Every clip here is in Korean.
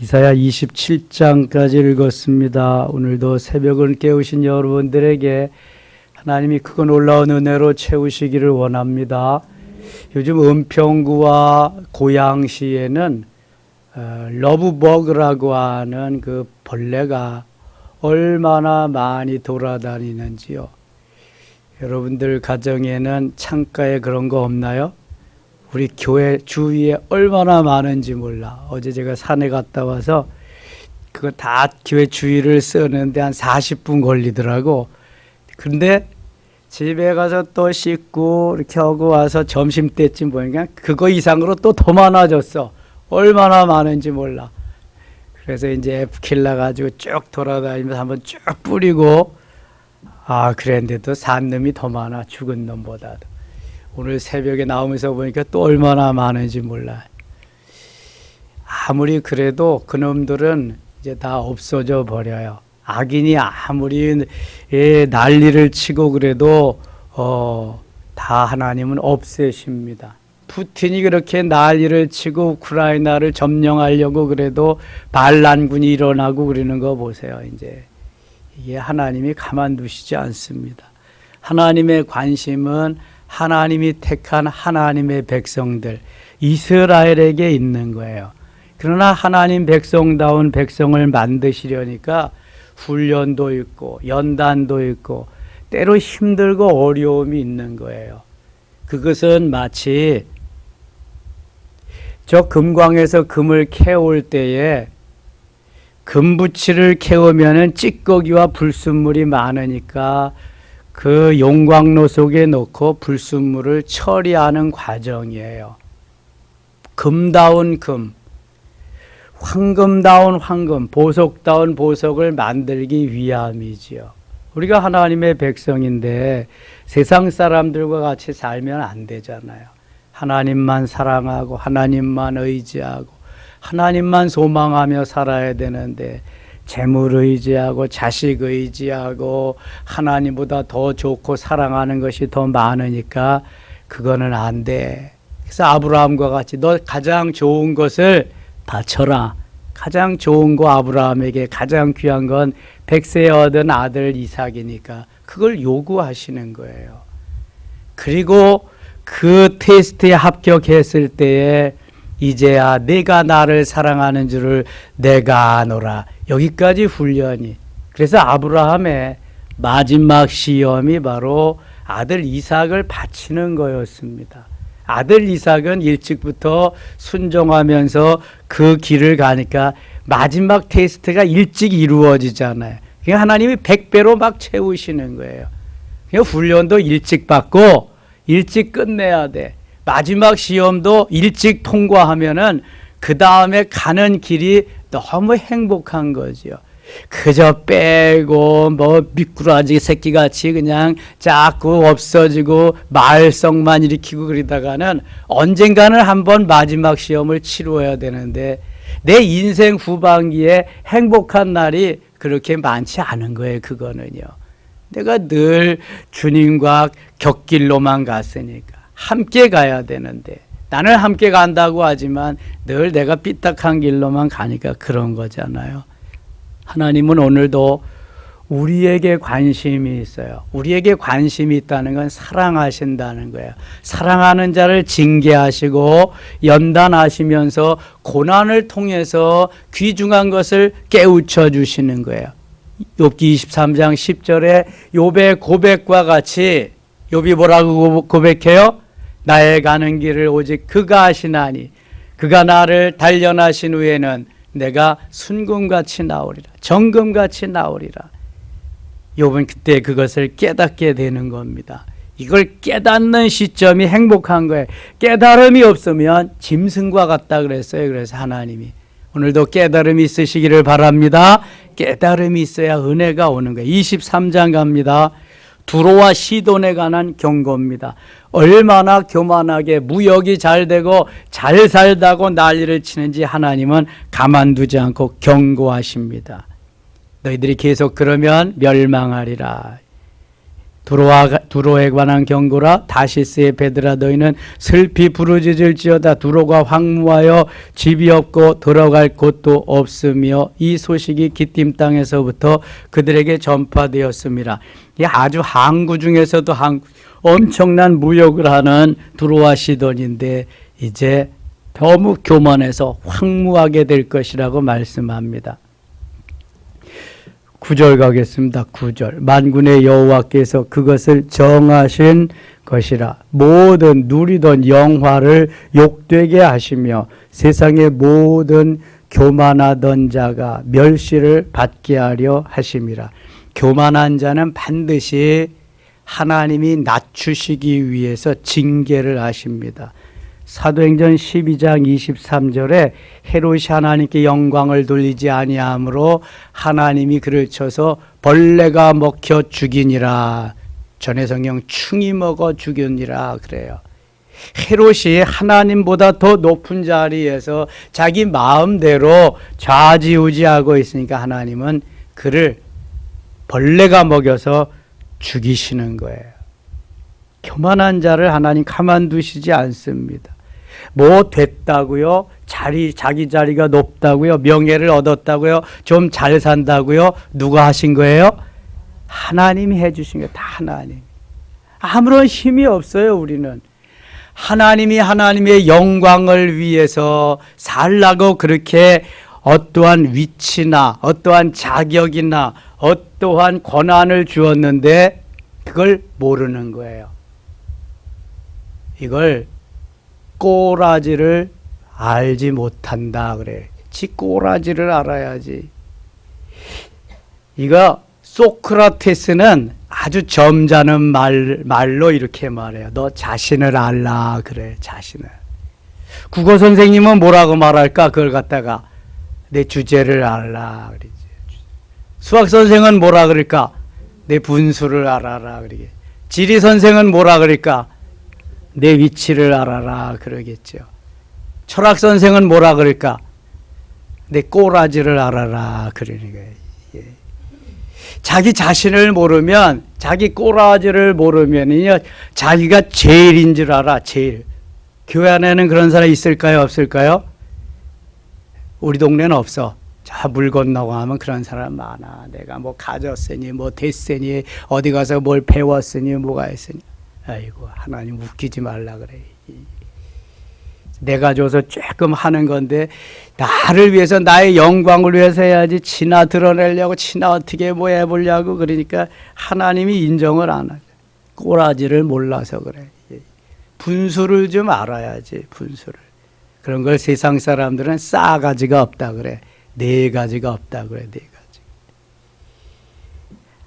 이사야 27장까지 읽었습니다. 오늘도 새벽을 깨우신 여러분들에게 하나님이 크고 놀라운 은혜로 채우시기를 원합니다. 요즘 은평구와 고양시에는 러브버그라고 하는 그 벌레가 얼마나 많이 돌아다니는지요. 여러분들 가정에는 창가에 그런 거 없나요? 우리 교회 주위에 얼마나 많은지 몰라. 어제 제가 산에 갔다 와서 그거 다 교회 주위를 쓰는데 한 40분 걸리더라고. 근데 집에 가서 또 씻고 이렇게 하고 와서 점심때쯤 보니까 그거 이상으로 또 더 많아졌어. 얼마나 많은지 몰라. 그래서 이제 F킬러 가지고 쭉 돌아다니면서 한번 쭉 뿌리고, 그랬는데도 산 놈이 더 많아. 죽은 놈보다도. 오늘 새벽에 나오면서 보니까 또 얼마나 많은지 몰라. 아무리 그래도 그놈들은 이제 다 없어져 버려요. 악인이 아무리 난리를 치고 그래도 다 하나님은 없애십니다. 푸틴이 그렇게 난리를 치고 우크라이나를 점령하려고 그래도 반란군이 일어나고 그러는 거 보세요. 이제 이게 하나님이 가만두시지 않습니다. 하나님의 관심은 하나님이 택한 하나님의 백성들, 이스라엘에게 있는 거예요. 그러나 하나님 백성다운 백성을 만드시려니까 훈련도 있고 연단도 있고 때로 힘들고 어려움이 있는 거예요. 그것은 마치 저 금광에서 금을 캐올 때에 금붙이를 캐오면은 찌꺼기와 불순물이 많으니까 그 용광로 속에 넣고 불순물을 처리하는 과정이에요. 금다운 금, 황금다운 황금, 보석다운 보석을 만들기 위함이지요. 우리가 하나님의 백성인데 세상 사람들과 같이 살면 안 되잖아요. 하나님만 사랑하고 하나님만 의지하고 하나님만 소망하며 살아야 되는데 재물 의지하고 자식 의지하고 하나님보다 더 좋고 사랑하는 것이 더 많으니까 그거는 안 돼. 그래서 아브라함과 같이 너 가장 좋은 것을 바쳐라. 가장 좋은 거 아브라함에게 가장 귀한 건 100세에 얻은 아들 이삭이니까 그걸 요구하시는 거예요. 그리고 그 테스트에 합격했을 때에 이제야 내가 나를 사랑하는 줄을 내가 아노라. 여기까지 훈련이. 그래서 아브라함의 마지막 시험이 바로 아들 이삭을 바치는 거였습니다. 아들 이삭은 일찍부터 순종하면서 그 길을 가니까 마지막 테스트가 일찍 이루어지잖아요. 그러니까 하나님이 100배로 막 채우시는 거예요. 그러니까 훈련도 일찍 받고 일찍 끝내야 돼. 마지막 시험도 일찍 통과하면은 그 다음에 가는 길이 너무 행복한 거죠. 그저 빼고 미꾸라지 새끼같이 그냥 자꾸 없어지고 말썽만 일으키고 그러다가는 언젠가는 한번 마지막 시험을 치러야 되는데 내 인생 후반기에 행복한 날이 그렇게 많지 않은 거예요. 그거는요. 내가 늘 주님과 곁길로만 갔으니까 함께 가야 되는데 나는 함께 간다고 하지만 늘 내가 삐딱한 길로만 가니까 그런 거잖아요. 하나님은 오늘도 우리에게 관심이 있어요. 우리에게 관심이 있다는 건 사랑하신다는 거예요. 사랑하는 자를 징계하시고 연단하시면서 고난을 통해서 귀중한 것을 깨우쳐 주시는 거예요. 욥기 23장 10절에 욥의 고백과 같이 욥이 뭐라고 고백해요? 나의 가는 길을 오직 그가 아시나니 그가 나를 단련하신 후에는 내가 순금같이 나오리라. 정금같이 나오리라. 욥은 그때 그것을 깨닫게 되는 겁니다. 이걸 깨닫는 시점이 행복한 거예요. 깨달음이 없으면 짐승과 같다 그랬어요. 그래서 하나님이 오늘도 깨달음이 있으시기를 바랍니다. 깨달음이 있어야 은혜가 오는 거예요. 23장 갑니다. 두로와 시돈에 관한 경고입니다. 얼마나 교만하게 무역이 잘 되고 잘 살다고 난리를 치는지 하나님은 가만두지 않고 경고하십니다. 너희들이 계속 그러면 멸망하리라. 두로에 관한 경고라. 다시스의 베드라 너희는 슬피 부르짖을지어다. 두로가 황무하여 집이 없고 들어갈 곳도 없으며 이 소식이 기띔 땅에서부터 그들에게 전파되었습니다. 이 아주 항구 중에서도 엄청난 무역을 하는 두로와 시돈인데 이제 너무 교만해서 황무하게 될 것이라고 말씀합니다. 9절 가겠습니다. 9절. 만군의 여호와께서 그것을 정하신 것이라. 모든 누리던 영화를 욕되게 하시며 세상의 모든 교만하던 자가 멸시를 받게 하려 하심이라. 교만한 자는 반드시 하나님이 낮추시기 위해서 징계를 하십니다. 사도행전 12장 23절에 헤롯이 하나님께 영광을 돌리지 아니하므로 하나님이 그를 쳐서 벌레가 먹혀 죽이니라. 전해 성경 충이 먹어 죽이니라 그래요. 헤롯이 하나님보다 더 높은 자리에서 자기 마음대로 좌지우지하고 있으니까 하나님은 그를 벌레가 먹여서 죽이시는 거예요. 교만한 자를 하나님 가만두시지 않습니다. 뭐 됐다고요? 자기 자리가 높다고요? 명예를 얻었다고요? 좀 잘 산다고요? 누가 하신 거예요? 하나님이 해주신 거예요. 다 하나님. 아무런 힘이 없어요. 우리는 하나님이 하나님의 영광을 위해서 살라고 그렇게 어떠한 위치나 어떠한 자격이나 어떠한 권한을 주었는데 그걸 모르는 거예요. 이걸 꼬라지를 알지 못한다 그래. 지 꼬라지를 알아야지. 이거 소크라테스는 아주 점잖은 말로 이렇게 말해요. 너 자신을 알라 그래. 자신을. 국어 선생님은 뭐라고 말할까? 그걸 갖다가 내 주제를 알라 그러지. 수학 선생은 뭐라 그럴까? 내 분수를 알아라 그러게. 지리 선생은 뭐라 그럴까? 내 위치를 알아라 그러겠죠. 철학 선생은 뭐라 그럴까? 내 꼬라지를 알아라 그러는 거예요. 예. 자기 자신을 모르면, 자기 꼬라지를 모르면요, 자기가 제일인 줄 알아. 제일. 교회 안에는 그런 사람 있을까요? 없을까요? 우리 동네는 없어. 자, 물 건너고 하면 그런 사람 많아. 내가 뭐 가졌으니, 뭐 됐으니, 어디 가서 뭘 배웠으니, 뭐가 했으니. 아이고, 하나님 웃기지 말라 그래. 내가 줘서 조금 하는 건데, 나를 위해서, 나의 영광을 위해서 해야지, 지나 드러내려고, 지나 어떻게 뭐 해보려고, 그러니까 하나님이 인정을 안 하죠. 꼬라지를 몰라서 그래. 분수를 좀 알아야지, 분수를. 그런 걸 세상 사람들은 싸가지가 없다 그래. 네 가지가 없다 그래, 네 가지.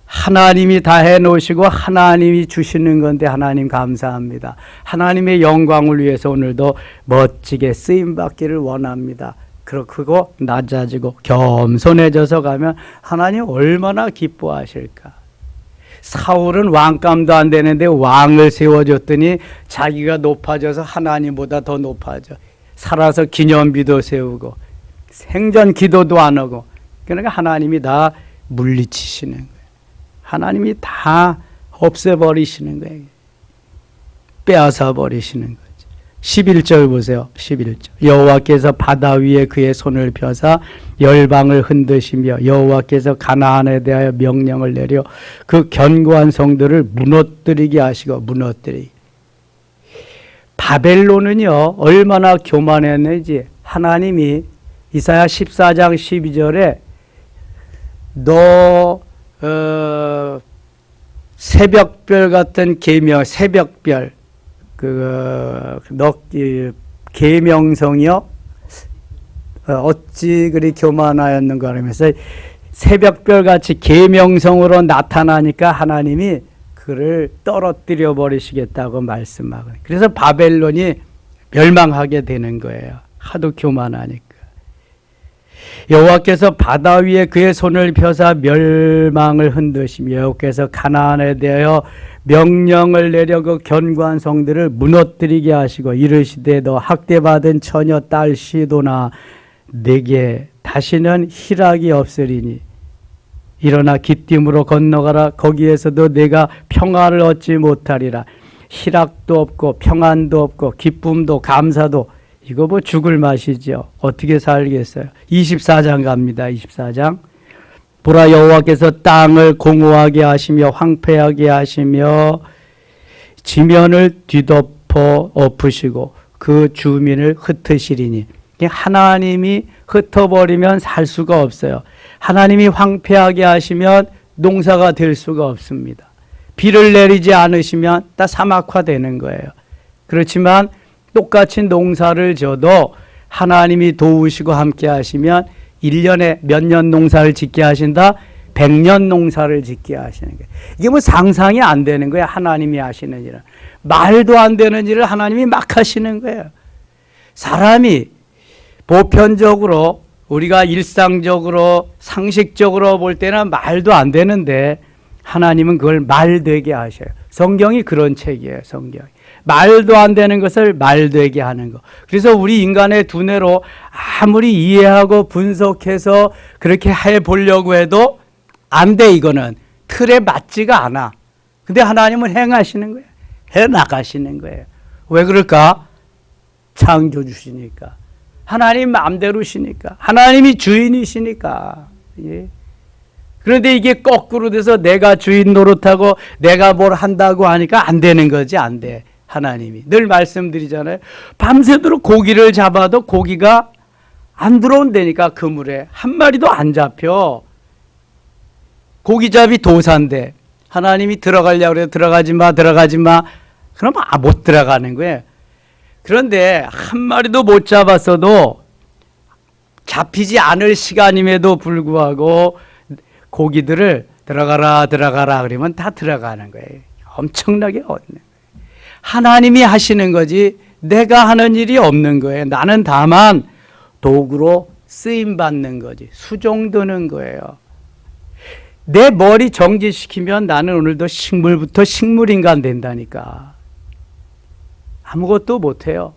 하나님이 다 해놓으시고 하나님이 주시는 건데 하나님 감사합니다. 하나님의 영광을 위해서 오늘도 멋지게 쓰임받기를 원합니다. 그렇고 낮아지고 겸손해져서 가면 하나님 얼마나 기뻐하실까. 사울은 왕감도 안 되는데 왕을 세워줬더니 자기가 높아져서 하나님보다 더 높아져. 살아서 기념비도 세우고 생전 기도도 안 하고. 그러니까 하나님이 다 물리치시는 거예요. 하나님이 다 없애버리시는 거예요. 빼앗아 버리시는 거죠. 11절 보세요. 11절. 여호와께서 바다 위에 그의 손을 펴사 열방을 흔드시며 여호와께서 가나안에 대하여 명령을 내려 그 견고한 성들을 무너뜨리게 하시고 무너뜨리게. 바벨론은요 얼마나 교만했는지 하나님이 이사야 14장 12절에 너 새벽별 같은 계명, 새벽별 너 계명성이요 어찌 그리 교만하였는가 하면서 새벽별 같이 계명성으로 나타나니까 하나님이 그를 떨어뜨려 버리시겠다고 말씀하고, 그래서 바벨론이 멸망하게 되는 거예요. 하도 교만하니까. 여호와께서 바다 위에 그의 손을 펴사 멸망을 흔드시며 여호와께서 가나안에 대하여 명령을 내려 그 견고한 성들을 무너뜨리게 하시고 이르시되 너 학대받은 처녀 딸 시도나 내게 다시는 희락이 없으리니 일어나 기띔으로 건너가라. 거기에서도 내가 평안을 얻지 못하리라. 희락도 없고 평안도 없고 기쁨도 감사도, 이거 뭐 죽을 맛이죠. 어떻게 살겠어요? 24장 갑니다. 24장. 보라, 여호와께서 땅을 공허하게 하시며 황폐하게 하시며 지면을 뒤덮어 엎으시고 그 주민을 흩으시리니. 하나님이 흩어버리면 살 수가 없어요. 하나님이 황폐하게 하시면 농사가 될 수가 없습니다. 비를 내리지 않으시면 다 사막화되는 거예요. 그렇지만 똑같이 농사를 져도 하나님이 도우시고 함께 하시면 1년에 몇 년 농사를 짓게 하신다? 100년 농사를 짓게 하시는 거예요. 이게 뭐 상상이 안 되는 거예요. 하나님이 하시는 일은. 말도 안 되는 일을 하나님이 막 하시는 거예요. 사람이 보편적으로, 우리가 일상적으로 상식적으로 볼 때는 말도 안 되는데 하나님은 그걸 말되게 하셔요. 성경이 그런 책이에요. 성경이. 말도 안 되는 것을 말되게 하는 거. 그래서 우리 인간의 두뇌로 아무리 이해하고 분석해서 그렇게 해보려고 해도 안 돼. 이거는 틀에 맞지가 않아. 근데 하나님은 행하시는 거예요. 해나가시는 거예요. 왜 그럴까? 창조주시니까. 하나님 마음대로시니까. 하나님이 주인이시니까. 예. 그런데 이게 거꾸로 돼서 내가 주인 노릇하고 내가 뭘 한다고 하니까 안 되는 거지. 안 돼. 하나님이. 늘 말씀드리잖아요. 밤새도록 고기를 잡아도 고기가 안 들어온다니까. 그물에 한 마리도 안 잡혀. 고기잡이 도사인데 하나님이 들어가려고 그래요. 들어가지 마, 들어가지 마. 그럼 못 들어가는 거예요. 그런데 한 마리도 못 잡았어도 잡히지 않을 시간임에도 불구하고 고기들을 들어가라 들어가라 그러면 다 들어가는 거예요. 엄청나게 얻는 거예요. 하나님이 하시는 거지 내가 하는 일이 없는 거예요. 나는 다만 도구로 쓰임받는 거지. 수종드는 거예요. 내 머리 정지시키면 나는 오늘도 식물부터 식물인간 된다니까. 아무것도 못해요.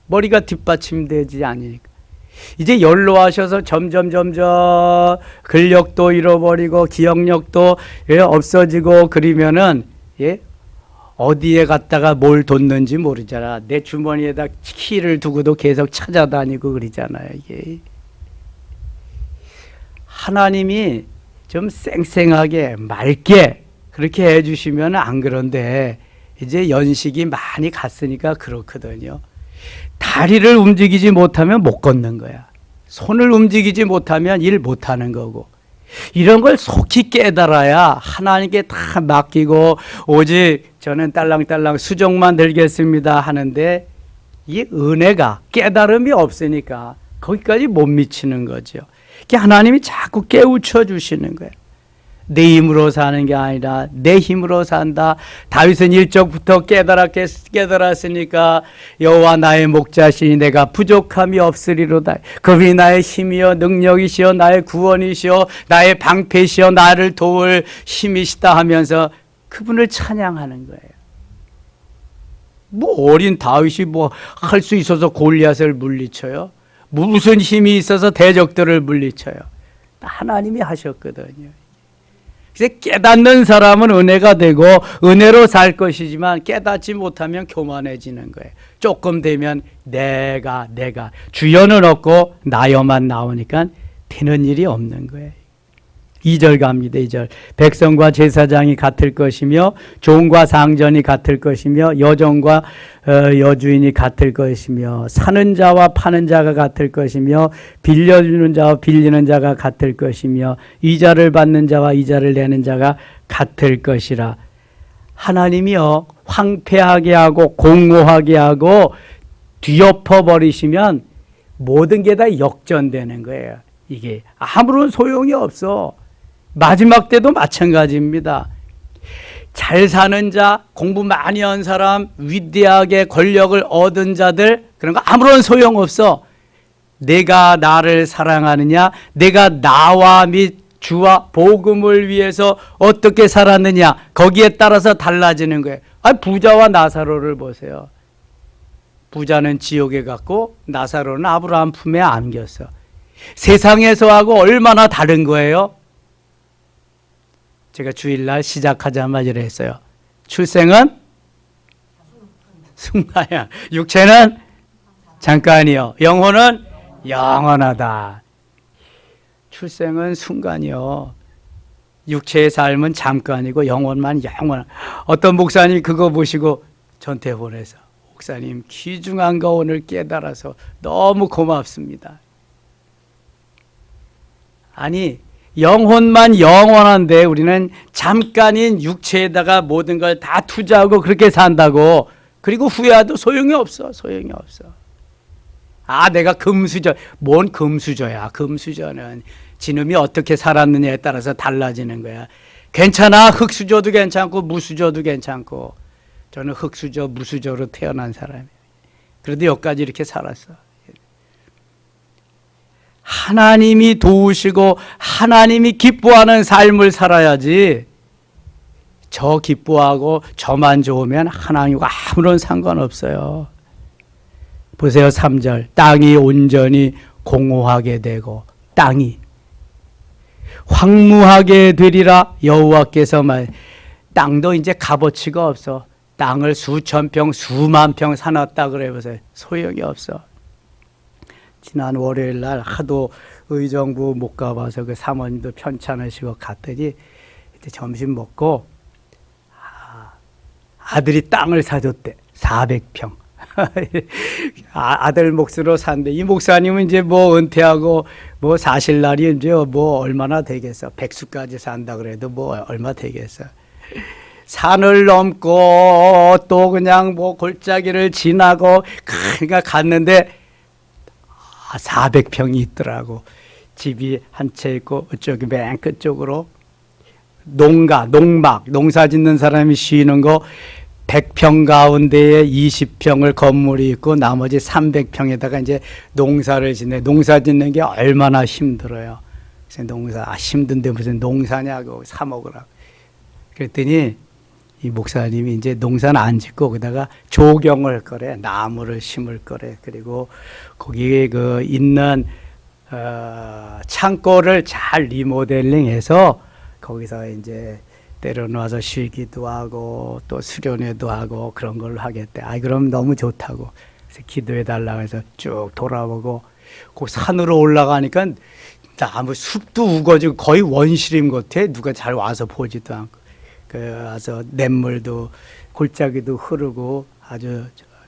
머리가 뒷받침되지 않으니까. 이제 연로하셔서 점점 근력도 잃어버리고 기억력도 없어지고 그러면은 어디에 갔다가 뭘 뒀는지 모르잖아. 내 주머니에다 키를 두고도 계속 찾아다니고 그러잖아요. 이게 하나님이 좀 쌩쌩하게 맑게 그렇게 해주시면 안 그런데 이제 연식이 많이 갔으니까 그렇거든요. 다리를 움직이지 못하면 못 걷는 거야. 손을 움직이지 못하면 일 못하는 거고. 이런 걸 속히 깨달아야 하나님께 다 맡기고 오직 저는 딸랑딸랑 수종만 들겠습니다 하는데 이 은혜가 깨달음이 없으니까 거기까지 못 미치는 거죠. 하나님이 자꾸 깨우쳐 주시는 거예요. 내 힘으로 사는 게 아니라 내 힘으로 산다. 다윗은 일적부터 깨달았으니까 여호와 나의 목자시니 내가 부족함이 없으리로다. 그분이 나의 힘이요 능력이시요 나의 구원이시요 나의 방패시요 나를 도울 힘이시다 하면서 그분을 찬양하는 거예요. 뭐 어린 다윗이 뭐 할 수 있어서 골리앗을 물리쳐요? 무슨 힘이 있어서 대적들을 물리쳐요? 하나님이 하셨거든요. 그래서 깨닫는 사람은 은혜가 되고 은혜로 살 것이지만 깨닫지 못하면 교만해지는 거예요. 조금 되면 내가 주여는 없고 나여만 나오니까 되는 일이 없는 거예요. 2절 갑니다. 2절. 백성과 제사장이 같을 것이며 종과 상전이 같을 것이며 여종과 여주인이 같을 것이며 사는 자와 파는 자가 같을 것이며 빌려주는 자와 빌리는 자가 같을 것이며 이자를 받는 자와 이자를 내는 자가 같을 것이라. 하나님이요 황폐하게 하고 공고하게 하고 뒤엎어 버리시면 모든 게 다 역전되는 거예요. 이게 아무런 소용이 없어. 마지막 때도 마찬가지입니다. 잘 사는 자, 공부 많이 한 사람, 위대하게 권력을 얻은 자들 그런 거 아무런 소용없어. 내가 나를 사랑하느냐, 내가 나와 및 주와 복음을 위해서 어떻게 살았느냐 거기에 따라서 달라지는 거예요. 부자와 나사로를 보세요. 부자는 지옥에 갔고 나사로는 아브라함 품에 안겼어. 세상에서하고 얼마나 다른 거예요? 제가 주일날 시작하자마자 이랬어요. 출생은 순간이야. 육체는 잠깐이요. 영혼은 영원하다. 출생은 순간이요. 육체의 삶은 잠깐이고 영혼만 영원. 어떤 목사님이 그거 보시고 전태 보내서 목사님 귀중한 거 오늘 깨달아서 너무 고맙습니다. 아니 영혼만 영원한데 우리는 잠깐인 육체에다가 모든 걸 다 투자하고 그렇게 산다고. 그리고 후회해도 소용이 없어. 소용이 없어. 아 내가 금수저. 뭔 금수저야. 금수저는 지놈이 어떻게 살았느냐에 따라서 달라지는 거야. 괜찮아. 흙수저도 괜찮고 무수저도 괜찮고. 저는 흙수저 무수저로 태어난 사람이에요. 그래도 여기까지 이렇게 살았어. 하나님이 도우시고 하나님이 기뻐하는 삶을 살아야지. 저 기뻐하고 저만 좋으면 하나님과 아무런 상관없어요. 보세요. 3절. 땅이 온전히 공허하게 되고 땅이 황무하게 되리라. 여호와께서 말. 땅도 이제 값어치가 없어. 땅을 수천 평 수만 평 사놨다 그래 보세요. 소용이 없어. 지난 월요일 날 하도 의정부 못 가봐서 그 사모님도 편찮으시고 갔더니 이제 점심 먹고 아들이 땅을 사줬대. 400평. 아들 몫으로 산대. 이 목사님은 이제 뭐 은퇴하고 뭐 사실 날이 이제 뭐 얼마나 되겠어. 백수까지 산다 그래도 뭐 얼마 되겠어. 산을 넘고 또 그냥 뭐 골짜기를 지나고 그러니까 갔는데 400평이 있더라고. 집이 한 채 있고 저기 맨 끝쪽으로 농막 농사 짓는 사람이 쉬는 거 100평 가운데에 20평을 건물이 있고 나머지 300평에다가 이제 농사를 짓네. 농사 짓는 게 얼마나 힘들어요. 그래서 농사 힘든데 무슨 농사냐고 사 먹으라고. 그랬더니 이 목사님이 이제 농사는 안 짓고 거기다가 조경을 거래. 나무를 심을 거래. 그리고 거기에 그 있는 창고를 잘 리모델링해서 거기서 이제 때려놔서 쉬기도 하고 또 수련회도 하고 그런 걸 하겠대. 아 그럼 너무 좋다고. 그래서 기도해 달라고 해서 쭉 돌아보고 그 산으로 올라가니까 나무 숲도 우거지고 거의 원시림 같아. 누가 잘 와서 보지도 않고. 와서 냇물도 골짜기도 흐르고 아주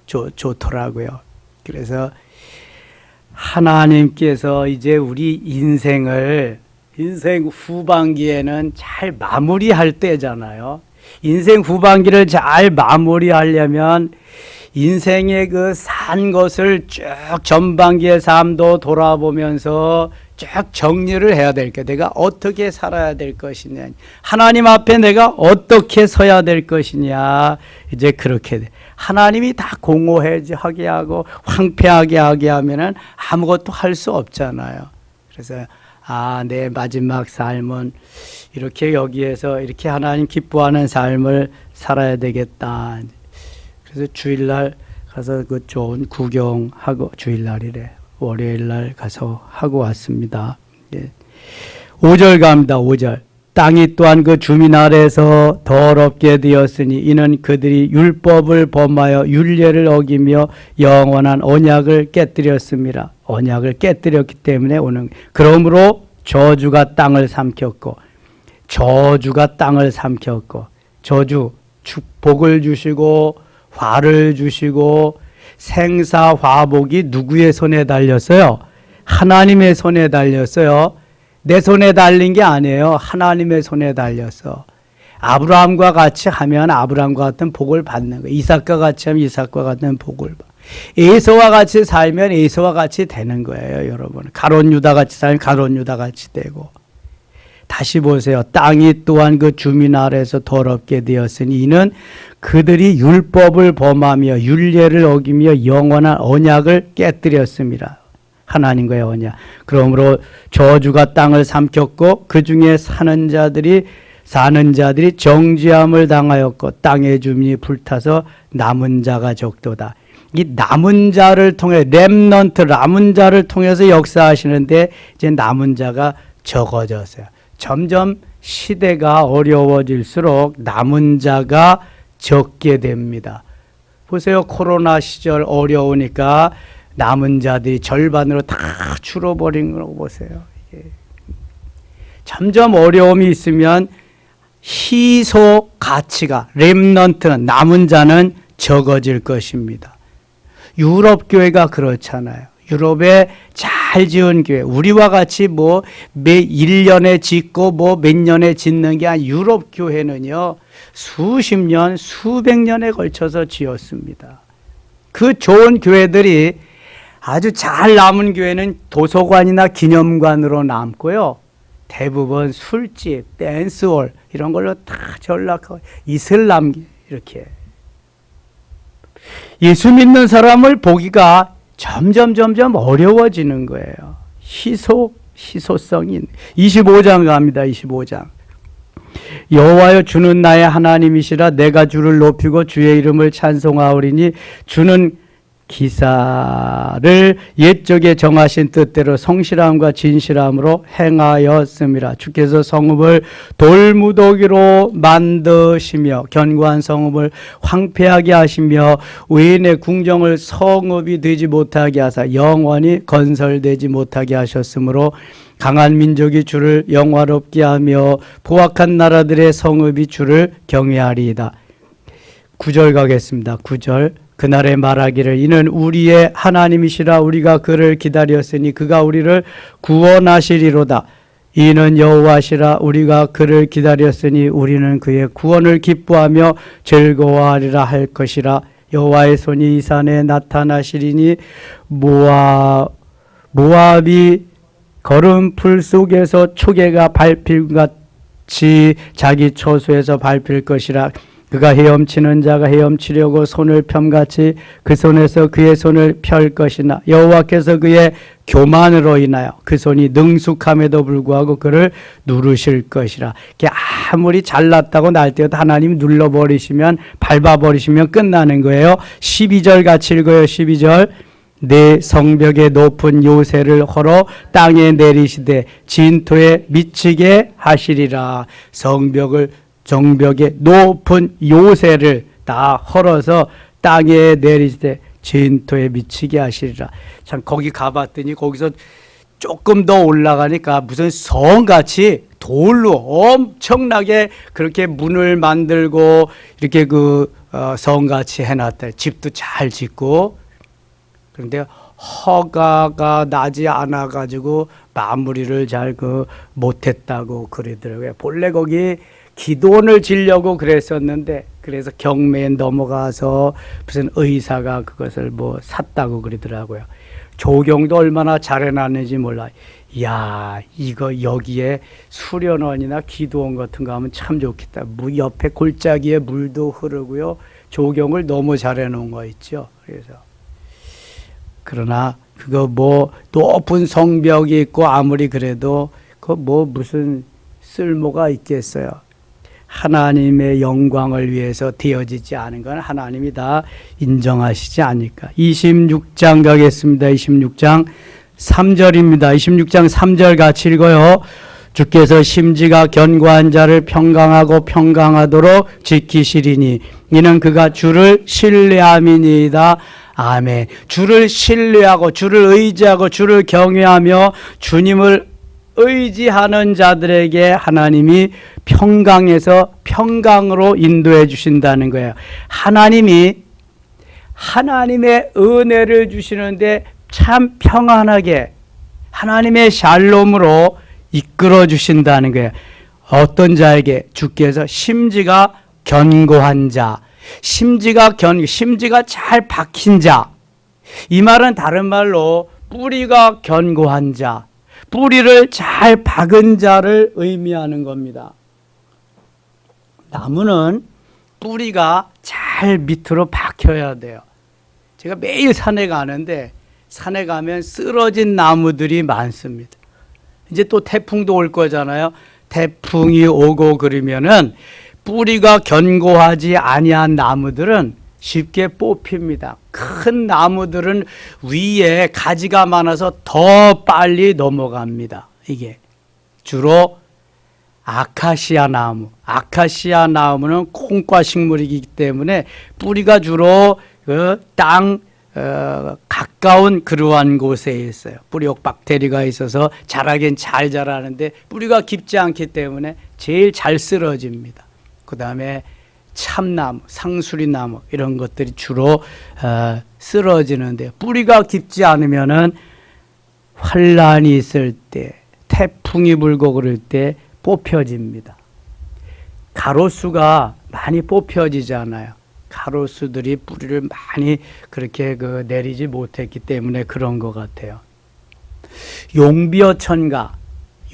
좋더라고요. 그래서 하나님께서 이제 우리 인생 후반기에는 잘 마무리할 때잖아요. 인생 후반기를 잘 마무리하려면 인생의 그 산 것을 쭉 전반기의 삶도 돌아보면서 쭉 정리를 해야 될 게 내가 어떻게 살아야 될 것이냐. 하나님 앞에 내가 어떻게 서야 될 것이냐. 이제 그렇게 돼. 하나님이 다 공허하게 하고 황폐하게 하게 하면은 아무것도 할 수 없잖아요. 그래서 내 마지막 삶은 이렇게 여기에서 이렇게 하나님 기뻐하는 삶을 살아야 되겠다. 그래서 주일날 가서 그 좋은 구경하고 주일날이래. 월요일날 가서 하고 왔습니다. 5절 갑니다. 5절. 땅이 또한 그 주민 아래에서 더럽게 되었으니 이는 그들이 율법을 범하여 율례를 어기며 영원한 언약을 깨뜨렸습니다. 언약을 깨뜨렸기 때문에 오는. 그러므로 저주가 땅을 삼켰고 저주 축복을 주시고 화를 주시고 생사화복이 누구의 손에 달렸어요? 하나님의 손에 달렸어요. 내 손에 달린 게 아니에요. 하나님의 손에 달렸어. 아브라함과 같이 하면 아브라함과 같은 복을 받는 거예요. 이삭과 같이 하면 이삭과 같은 복을 받는 거예요. 에서와 같이 살면 에서와 같이 되는 거예요. 여러분. 가롯 유다 같이 살면 가롯 유다 같이 되고. 다시 보세요. 땅이 또한 그 주민 아래에서 더럽게 되었으니 이는 그들이 율법을 범하며 율례를 어기며 영원한 언약을 깨뜨렸습니다. 하나님과의 언약. 그러므로 저주가 땅을 삼켰고 그 중에 사는 자들이 정죄함을 당하였고 땅의 주민이 불타서 남은 자가 적도다. 이 남은 자를 통해 렘넌트 남은 자를 통해서 역사하시는데 이제 남은 자가 적어졌어요. 점점 시대가 어려워질수록 남은 자가 적게 됩니다. 보세요. 코로나 시절 어려우니까 남은 자들이 절반으로 다 줄어버린 거 보세요. 점점 어려움이 있으면 희소 가치가 렘넌트는 남은 자는 적어질 것입니다. 유럽 교회가 그렇잖아요. 유럽에 잘 지은 교회, 우리와 같이 뭐 매 1년에 짓고 뭐 몇 년에 짓는 게 아니라 유럽 교회는요 수십 년, 수백 년에 걸쳐서 지었습니다. 그 좋은 교회들이 아주 잘 남은 교회는 도서관이나 기념관으로 남고요. 대부분 술집, 댄스홀 이런 걸로 다 전락하고 이슬람 이렇게 예수 믿는 사람을 보기가 점점 어려워지는 거예요. 희소성이 25장 갑니다. 25장. 여호와여 주는 나의 하나님이시라 내가 주를 높이고 주의 이름을 찬송하오리니 주는 기사를 옛적에 정하신 뜻대로 성실함과 진실함으로 행하였음이라. 주께서 성읍을 돌무더기로 만드시며 견고한 성읍을 황폐하게 하시며 외인의 궁정을 성읍이 되지 못하게 하사 영원히 건설되지 못하게 하셨으므로 강한 민족이 주를 영화롭게 하며 포악한 나라들의 성읍이 주를 경외하리이다. 9절 가겠습니다. 9절. 그날에 말하기를 이는 우리의 하나님이시라 우리가 그를 기다렸으니 그가 우리를 구원하시리로다. 이는 여호와시라 우리가 그를 기다렸으니 우리는 그의 구원을 기뻐하며 즐거워하리라 할 것이라. 여호와의 손이 이 산에 나타나시리니 모압이 거름풀 속에서 초계가 밟힐같이 자기 처소에서 밟힐 것이라. 그가 헤엄치는 자가 헤엄치려고 손을 펴같이 그 손에서 그의 손을 펼 것이나 여호와께서 그의 교만으로 인하여 그 손이 능숙함에도 불구하고 그를 누르실 것이라. 아무리 잘났다고 날때도 하나님이 눌러버리시면 밟아버리시면 끝나는 거예요. 12절 같이 읽어요. 12절. 내 성벽에 높은 요새를 헐어 땅에 내리시되 진토에 미치게 하시리라. 정벽에 높은 요새를 다 헐어서 땅에 내리시되 진토에 미치게 하시리라. 참 거기 가봤더니 거기서 조금 더 올라가니까 무슨 성같이 돌로 엄청나게 그렇게 문을 만들고 이렇게 성같이 해놨다. 집도 잘 짓고. 그런데 허가가 나지 않아 가지고 마무리를 잘 못했다고 그러더라고요. 본래 거기 기도원을 지려고 그랬었는데 그래서 경매에 넘어가서 무슨 의사가 그것을 샀다고 그러더라고요. 조경도 얼마나 잘해놨는지 몰라. 이야, 이거 여기에 수련원이나 기도원 같은 거 하면 참 좋겠다. 옆에 골짜기에 물도 흐르고요. 조경을 너무 잘해놓은 거 있죠. 그러나 그거 높은 성벽이 있고 아무리 그래도 무슨 쓸모가 있겠어요. 하나님의 영광을 위해서 되어지지 않은 건 하나님이 다 인정하시지 않을까. 26장 가겠습니다. 26장 3절입니다. 26장 3절 같이 읽어요. 주께서 심지가 견고한 자를 평강하고 평강하도록 지키시리니 이는 그가 주를 신뢰함이니이다. 아멘. 주를 신뢰하고 주를 의지하고 주를 경외하며 주님을 의지하는 자들에게 하나님이 평강에서 평강으로 인도해 주신다는 거예요. 하나님이 하나님의 은혜를 주시는데 참 평안하게 하나님의 샬롬으로 이끌어 주신다는 거예요. 어떤 자에게? 주께서 심지가 견고한 자, 심지가 잘 박힌 자. 이 말은 다른 말로 뿌리가 견고한 자, 뿌리를 잘 박은 자를 의미하는 겁니다. 나무는 뿌리가 잘 밑으로 박혀야 돼요. 제가 매일 산에 가는데 산에 가면 쓰러진 나무들이 많습니다. 이제 또 태풍도 올 거잖아요. 태풍이 오고 그러면은 뿌리가 견고하지 아니한 나무들은 쉽게 뽑힙니다. 큰 나무들은 위에 가지가 많아서 더 빨리 넘어갑니다. 이게 주로 아카시아 나무. 아카시아 나무는 콩과 식물이기 때문에 뿌리가 주로 땅 가까운 그러한 곳에 있어요. 뿌리옥 박테리아가 있어서 자라긴 잘 자라는데 뿌리가 깊지 않기 때문에 제일 잘 쓰러집니다. 그 다음에 참나무, 상수리나무 이런 것들이 주로 쓰러지는데 뿌리가 깊지 않으면은 환란이 있을 때, 태풍이 불고 그럴 때 뽑혀집니다. 가로수가 많이 뽑혀지잖아요. 가로수들이 뿌리를 많이 그렇게 내리지 못했기 때문에 그런 것 같아요.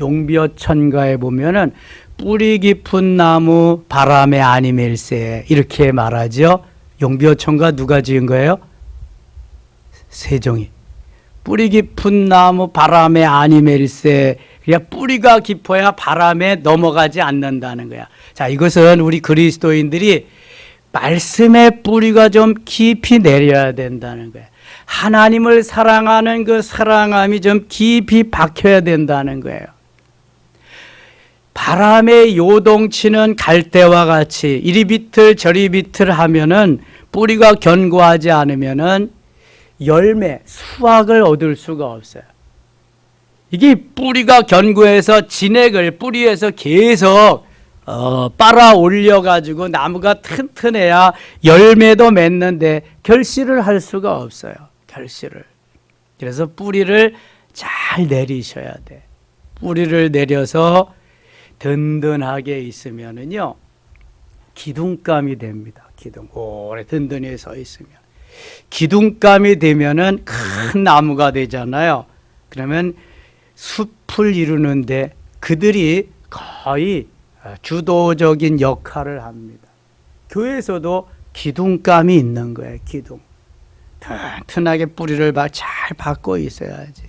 용비어천가에 보면은 뿌리 깊은 나무 바람에 아니멜세 이렇게 말하죠. 용비어천가 누가 지은 거예요? 세종이. 뿌리 깊은 나무 바람에 아니멜세. 그러니까 뿌리가 깊어야 바람에 넘어가지 않는다는 거야. 자, 이것은 우리 그리스도인들이 말씀의 뿌리가 좀 깊이 내려야 된다는 거예요. 하나님을 사랑하는 그 사랑함이 좀 깊이 박혀야 된다는 거예요. 바람에 요동치는 갈대와 같이 이리 비틀 저리 비틀 하면은 뿌리가 견고하지 않으면은 열매, 수확을 얻을 수가 없어요. 이게 뿌리가 견고해서 진액을 뿌리에서 계속 빨아 올려가지고 나무가 튼튼해야 열매도 맺는데 결실을 할 수가 없어요. 결실을. 그래서 뿌리를 잘 내리셔야 돼. 뿌리를 내려서 든든하게 있으면은요, 기둥감이 됩니다. 기둥. 오래 든든히 서 있으면. 기둥감이 되면은 큰 나무가 되잖아요. 그러면 숲을 이루는데 그들이 거의 주도적인 역할을 합니다. 교회에서도 기둥감이 있는 거예요. 기둥. 튼튼하게 뿌리를 잘 받고 있어야지.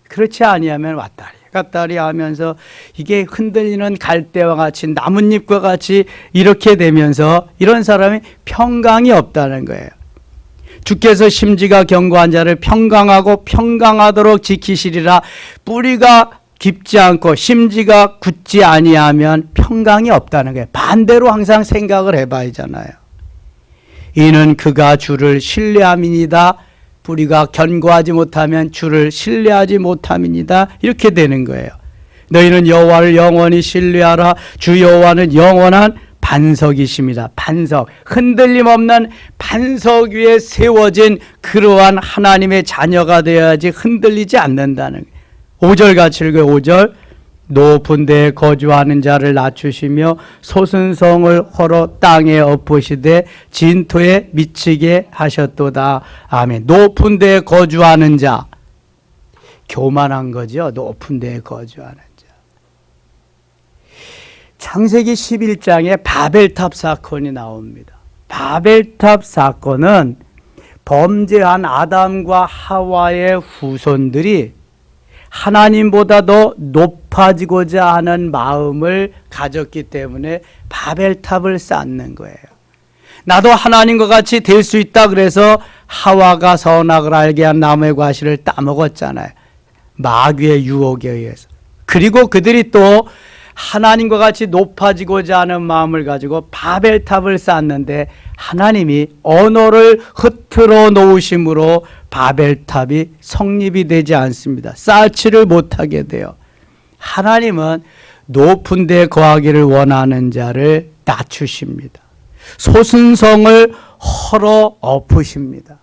그렇지 아니하면 왔다리 갔다리 하면서 이게 흔들리는 갈대와 같이 나뭇잎과 같이 이렇게 되면서 이런 사람이 평강이 없다는 거예요. 주께서 심지가 견고한 자를 평강하고 평강하도록 지키시리라. 뿌리가 깊지 않고 심지가 굳지 아니하면 평강이 없다는 거예요. 반대로 항상 생각을 해봐야잖아요. 이는 그가 주를 신뢰함이니이다. 뿌리가 견고하지 못하면 주를 신뢰하지 못함이니이다. 이렇게 되는 거예요. 너희는 여호와를 영원히 신뢰하라. 주 여호와는 영원한 반석이십니다. 반석, 흔들림 없는 반석 위에 세워진 그러한 하나님의 자녀가 되어야지 흔들리지 않는다는 거예요. 5절 같이 읽어요. 5절. 높은 데에 거주하는 자를 낮추시며 소순성을 헐어 땅에 엎으시되 진토에 미치게 하셨도다. 아멘. 높은 데에 거주하는 자. 교만한 거죠. 높은 데에 거주하는 자. 창세기 11장에 바벨탑 사건이 나옵니다. 바벨탑 사건은 범죄한 아담과 하와의 후손들이 하나님보다 더 높아지고자 하는 마음을 가졌기 때문에 바벨탑을 쌓는 거예요. 나도 하나님과 같이 될 수 있다 그래서 하와가 선악을 알게 한 나무의 과실을 따먹었잖아요. 마귀의 유혹에 의해서. 그리고 그들이 또 하나님과 같이 높아지고자 하는 마음을 가지고 바벨탑을 쌓는데 하나님이 언어를 흐트러 놓으심으로 바벨탑이 성립이 되지 않습니다. 쌓지를 못하게 돼요. 하나님은 높은 데 거하기를 원하는 자를 낮추십니다. 소순성을 헐어 엎으십니다.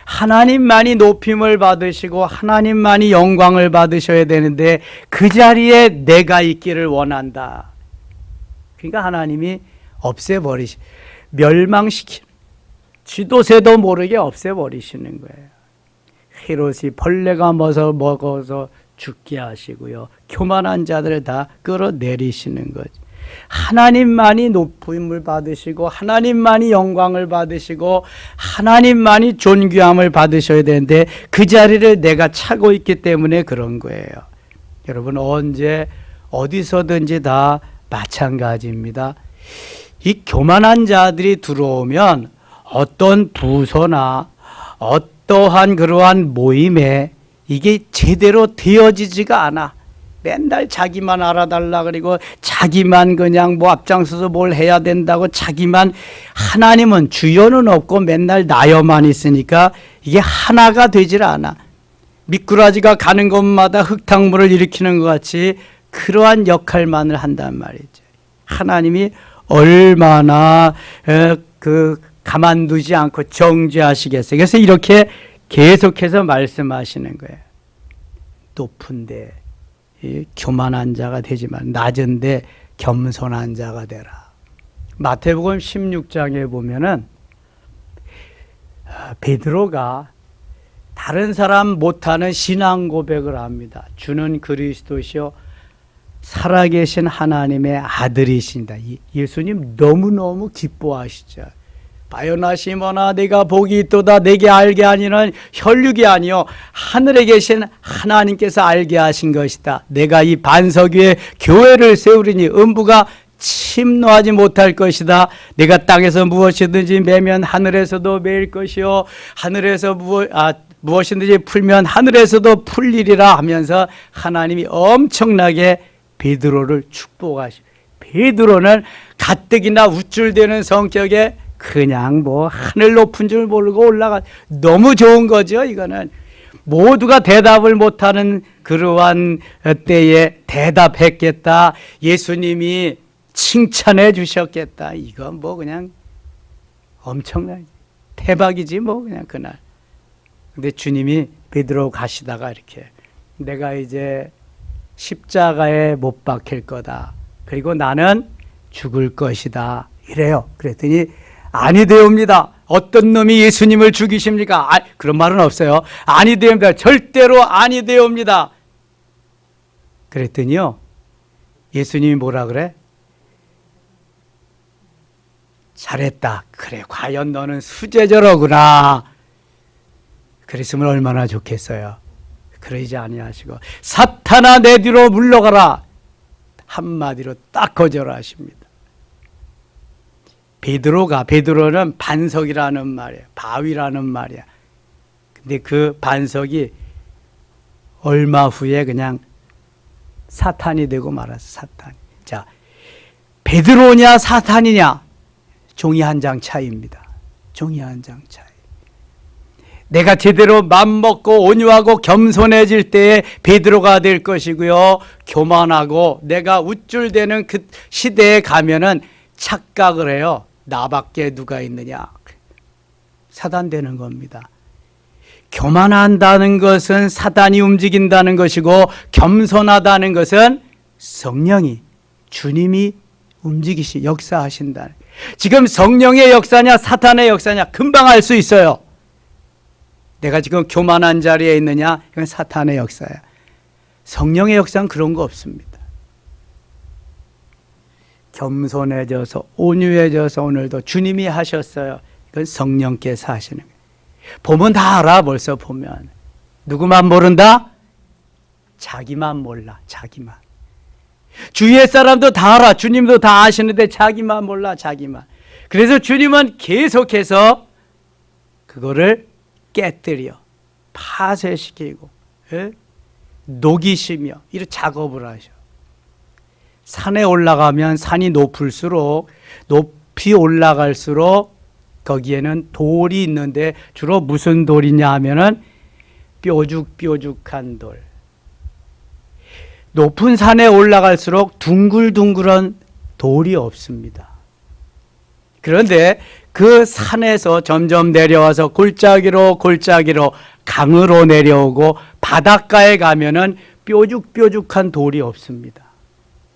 하나님만이 높임을 받으시고 하나님만이 영광을 받으셔야 되는데 그 자리에 내가 있기를 원한다. 그러니까 하나님이 멸망시키는, 쥐도새도 모르게 없애버리시는 거예요. 헤롯이 벌레가 먹어서 죽게 하시고요. 교만한 자들을 다 끌어내리시는 거죠. 하나님만이 높임을 받으시고 하나님만이 영광을 받으시고 하나님만이 존귀함을 받으셔야 되는데 그 자리를 내가 차고 있기 때문에 그런 거예요. 여러분 언제 어디서든지 다 마찬가지입니다. 이 교만한 자들이 들어오면 어떤 부서나 어떠한 그러한 모임에 이게 제대로 되어지지가 않아. 맨날 자기만 알아달라 그리고 자기만 그냥 뭐 앞장서서 뭘 해야 된다고 자기만, 하나님은 주여는 없고 맨날 나여만 있으니까 이게 하나가 되질 않아. 미꾸라지가 가는 곳마다 흙탕물을 일으키는 것 같이 그러한 역할만을 한단 말이죠. 하나님이 얼마나 가만두지 않고 정죄하시겠어요. 그래서 이렇게 계속해서 말씀하시는 거예요. 높은데 교만한 자가 되지만 낮은데 겸손한 자가 되라. 마태복음 16장에 보면은 베드로가 다른 사람 못하는 신앙 고백을 합니다. 주는 그리스도시요 살아계신 하나님의 아들이신다. 예수님 너무너무 기뻐하시죠. 바요나 시모나 내가 복이 있도다 내게 알게 하니는 혈육이 아니요 하늘에 계신 하나님께서 알게 하신 것이다. 내가 이 반석 위에 교회를 세우리니 음부가 침노하지 못할 것이다. 내가 땅에서 무엇이든지 매면 하늘에서도 매일 것이요 하늘에서 무엇이든지 풀면 하늘에서도 풀리리라 하면서 하나님이 엄청나게 베드로를 축복하시고, 베드로는 가뜩이나 우쭐대는 성격에 그냥 뭐 하늘 높은 줄 모르고 올라가, 너무 좋은 거죠. 이거는 모두가 대답을 못하는 그러한 때에 대답했겠다. 예수님이 칭찬해 주셨겠다. 이건 뭐 그냥 엄청난 대박이지 뭐 그냥 그날. 근데 주님이 베드로 가시다가 이렇게 내가 이제 십자가에 못 박힐 거다. 그리고 나는 죽을 것이다. 이래요. 그랬더니 아니 되옵니다. 어떤 놈이 예수님을 죽이십니까? 그런 말은 없어요. 아니 되옵니다. 절대로 아니 되옵니다. 그랬더니요. 예수님이 뭐라 그래? 잘했다. 그래, 과연 너는 수제자로구나. 그랬으면 얼마나 좋겠어요. 그러지 아니하시고 사탄아 내 뒤로 물러가라. 한마디로 딱 거절하십니다. 베드로는 반석이라는 말이에요. 바위라는 말이야. 근데 그 반석이 얼마 후에 그냥 사탄이 되고 말았어. 사탄이. 자, 베드로냐 사탄이냐? 종이 한 장 차이입니다. 종이 한 장 차이. 내가 제대로 맘먹고 온유하고 겸손해질 때에 베드로가 될 것이고요. 교만하고 내가 우쭐대는 그 시대에 가면은 착각을 해요. 나밖에 누가 있느냐. 사단 되는 겁니다. 교만한다는 것은 사단이 움직인다는 것이고 겸손하다는 것은 성령이 주님이 역사하신다. 지금 성령의 역사냐 사탄의 역사냐 금방 알 수 있어요. 내가 지금 교만한 자리에 있느냐 이건 사탄의 역사야. 성령의 역사는 그런 거 없습니다. 겸손해져서 온유해져서 오늘도 주님이 하셨어요. 이건 성령께서 하시는 거예요. 보면 다 알아. 벌써 보면 누구만 모른다? 자기만 몰라. 자기만. 주위의 사람도 다 알아. 주님도 다 아시는데 자기만 몰라. 자기만. 그래서 주님은 계속해서 그거를 깨뜨려 파쇄시키고 녹이시며 이런 작업을 하셔. 산에 올라가면 산이 높을수록 높이 올라갈수록 거기에는 돌이 있는데 주로 무슨 돌이냐 하면은 뾰족뾰족한 돌. 높은 산에 올라갈수록 둥글둥글한 돌이 없습니다. 그런데 그 산에서 점점 내려와서 골짜기로 강으로 내려오고 바닷가에 가면은 뾰족뾰족한 돌이 없습니다.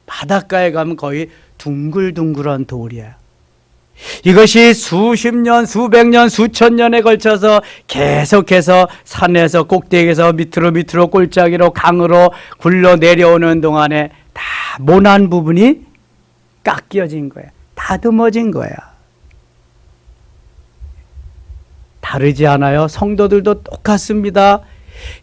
바닷가에 가면 거의 둥글둥글한 돌이에요. 이것이 수십 년, 수백 년, 수천 년에 걸쳐서 계속해서 산에서 꼭대기에서 밑으로 골짜기로 강으로 굴러 내려오는 동안에 다 모난 부분이 깎여진 거야. 다듬어진 거야. 다르지 않아요? 성도들도 똑같습니다.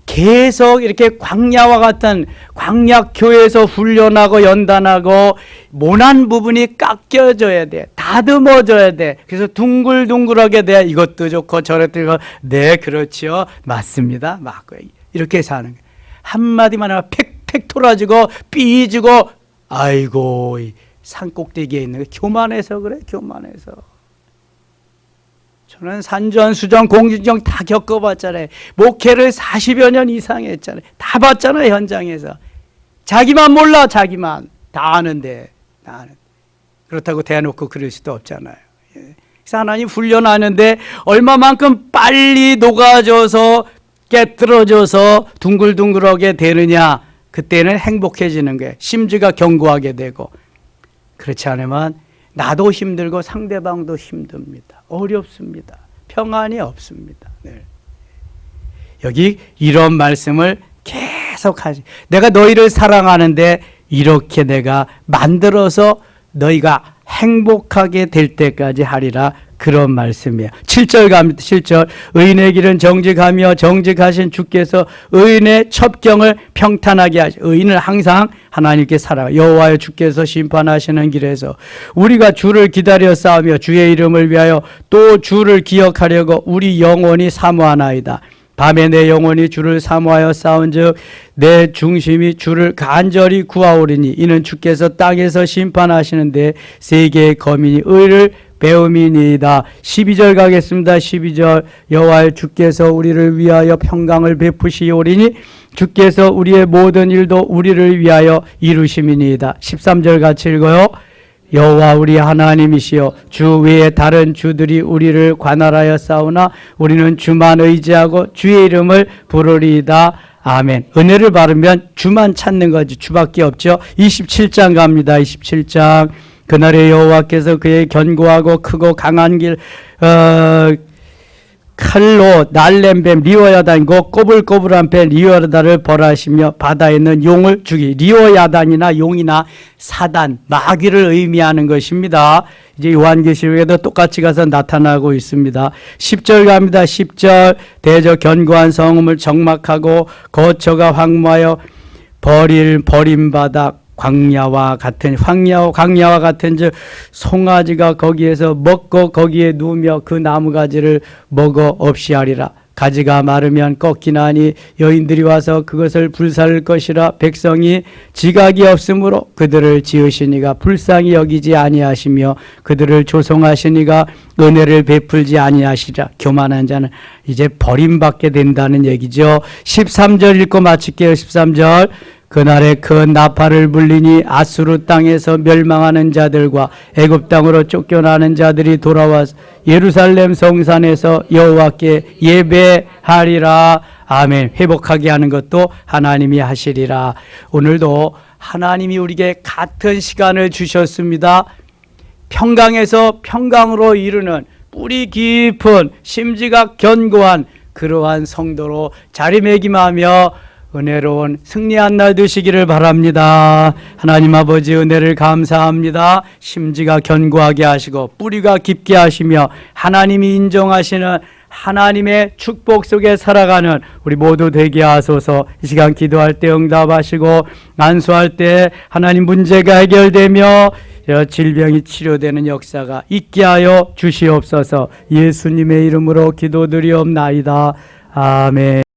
계속 이렇게 광야와 같은 광약교회에서 훈련하고 연단하고 모난 부분이 깎여져야 돼. 다듬어져야 돼. 그래서 둥글둥글하게 돼. 이것도 좋고 저것도 좋고. 네, 그렇죠. 맞습니다. 맞고. 이렇게 사는 거예요. 한마디만 하면 팩토라지고 삐지고 아이고 산꼭대기에 있는 게 교만해서 그래. 교만해서. 저는 산전, 수전, 공진정 다 겪어봤잖아요. 목회를 40여 년 이상 했잖아요. 다 봤잖아요. 현장에서. 자기만 몰라. 자기만. 다 아는데. 그렇다고 대놓고 그럴 수도 없잖아요. 그래서 하나님 훈련하는데 얼마만큼 빨리 녹아져서 깨뜨려져서 둥글둥글하게 되느냐. 그때는 행복해지는 거예요. 심지가 견고하게 되고. 그렇지 않으면 나도 힘들고 상대방도 힘듭니다. 어렵습니다. 평안이 없습니다. 네. 여기 이런 말씀을 계속 하지. 내가 너희를 사랑하는데 이렇게 내가 만들어서 너희가 행복하게 될 때까지 하리라. 그런 말씀이에요. 7절 갑니다. 7절. 의인의 길은 정직하며 정직하신 주께서 의인의 첩경을 평탄하게 하시. 의인을 항상 하나님께 살아. 여호와여 주께서 심판하시는 길에서 우리가 주를 기다려 싸우며 주의 이름을 위하여 또 주를 기억하려고 우리 영혼이 사모하나이다. 밤에 내 영혼이 주를 사모하여 싸운즉 내 중심이 주를 간절히 구하오리니 이는 주께서 땅에서 심판하시는데 세계의 거민이 의를 배움이니이다. 12절 가겠습니다. 12절. 여호와여 주께서 우리를 위하여 평강을 베푸시오리니 주께서 우리의 모든 일도 우리를 위하여 이루심이니이다. 13절 같이 읽어요. 여호와 우리 하나님이시여 주 외에 다른 주들이 우리를 관할하여 싸우나 우리는 주만 의지하고 주의 이름을 부르리이다. 아멘. 은혜를 받으면 주만 찾는 거지 주밖에 없죠. 27장 갑니다. 27장. 그날에 여호와께서 그의 견고하고 크고 강한 길 칼로 날랜 뱀 리오야단이고 꼬불꼬불한 뱀 리오야단을 벌하시며 바다에 있는 용을 죽이. 리오야단이나 용이나 사단, 마귀를 의미하는 것입니다. 이제 요한계시록에도 똑같이 가서 나타나고 있습니다. 10절 갑니다. 10절. 대저 견고한 성읍을 적막하고 거처가 황무하여 버린 바다 광야와 같은 즉 송아지가 거기에서 먹고 거기에 누우며 그 나무가지를 먹어 없이 하리라. 가지가 마르면 꺾이나 하니 여인들이 와서 그것을 불살을 것이라. 백성이 지각이 없으므로 그들을 지으시니가 불쌍히 여기지 아니하시며 그들을 조송하시니가 은혜를 베풀지 아니하시라. 교만한 자는 이제 버림받게 된다는 얘기죠. 13절 읽고 마칠게요. 13절. 그날에 큰 나팔을 불리니 아수르 땅에서 멸망하는 자들과 애굽 땅으로 쫓겨나는 자들이 돌아와 예루살렘 성산에서 여호와께 예배하리라. 아멘. 회복하게 하는 것도 하나님이 하시리라. 오늘도 하나님이 우리에게 같은 시간을 주셨습니다. 평강에서 평강으로 이르는 뿌리 깊은 심지가 견고한 그러한 성도로 자리매김하며 은혜로운 승리한 날 되시기를 바랍니다. 하나님 아버지 은혜를 감사합니다. 심지가 견고하게 하시고 뿌리가 깊게 하시며 하나님이 인정하시는 하나님의 축복 속에 살아가는 우리 모두 되게 하소서. 이 시간 기도할 때 응답하시고 안수할 때 하나님 문제가 해결되며 질병이 치료되는 역사가 있게 하여 주시옵소서. 예수님의 이름으로 기도드리옵나이다. 아멘.